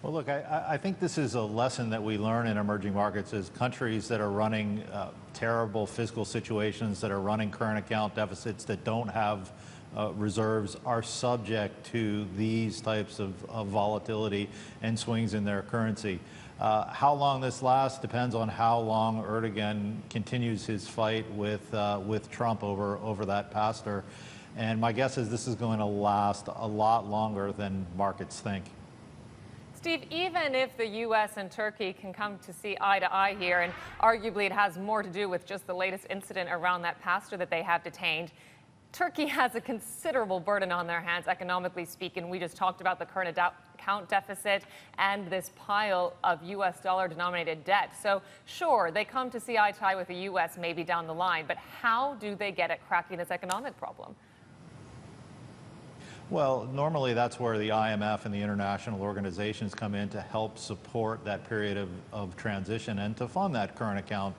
Well, look, I think this is a lesson that we learn in emerging markets is countries that are running terrible fiscal situations, that are running current account deficits, that don't have reserves are subject to these types of volatility and swings in their currency. How long this lasts depends on how long Erdogan continues his fight with Trump over that pastor. And my guess is this is going to last a lot longer than markets think. Steve, even if the U.S. and Turkey can come to see eye to eye here, and arguably it has more to do with just the latest incident around that pastor that they have detained, Turkey has a considerable burden on their hands, economically speaking. We just talked about the current account deficit and this pile of U.S. dollar denominated debt. So sure, they come to see eye to eye with the U.S. maybe down the line, but how do they get at cracking this economic problem? Well, normally that's where the IMF and the international organizations come in to help support that period of transition and to fund that current account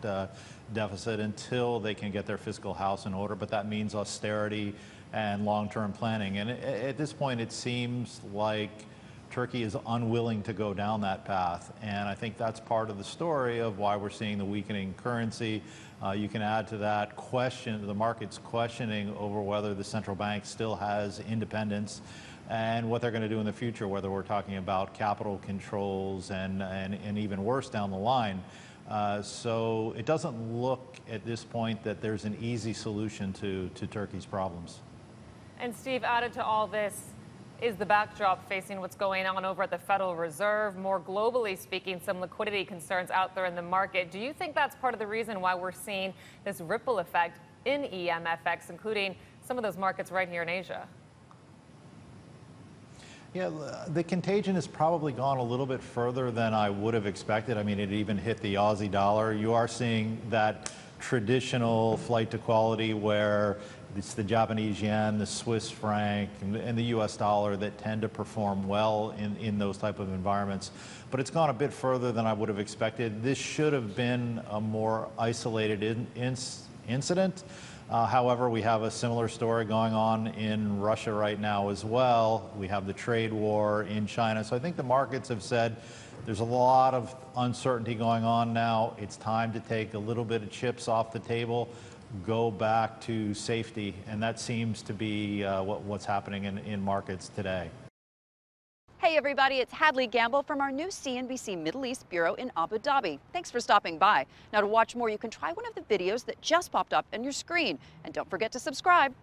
deficit until they can get their fiscal house in order. But that means austerity and long-term planning. And at this point, it seems like Turkey is unwilling to go down that path. And I think that's part of the story of why we're seeing the weakening currency. You can add to that the market's questioning over whether the central bank still has independence and what they're going to do in the future, whether we're talking about capital controls and even worse down the line. So it doesn't look at this point that there's an easy solution to Turkey's problems. And Steve, added to all this is the backdrop facing what's going on over at the Federal Reserve. More globally speaking, some liquidity concerns out there in the market. Do you think that's part of the reason why we're seeing this ripple effect in EMFX, including some of those markets right here in Asia? Yeah, the contagion has probably gone a little bit further than I would have expected. I mean, it even hit the Aussie dollar. You are seeing that traditional flight to quality where it's the Japanese yen, the Swiss franc, and the US dollar that tend to perform well in those type of environments. But it's gone a bit further than I would have expected. This should have been a more isolated incident. However, we have a similar story going on in Russia right now as well. We have the trade war in China. So I think the markets have said there's a lot of uncertainty going on now. It's time to take a little bit of chips off the table, go back to safety, and that seems to be what's happening in markets today. Hey everybody, it's Hadley Gamble from our new CNBC Middle East Bureau in Abu Dhabi. Thanks for stopping by. Now to watch more, you can try one of the videos that just popped up on your screen. And don't forget to subscribe.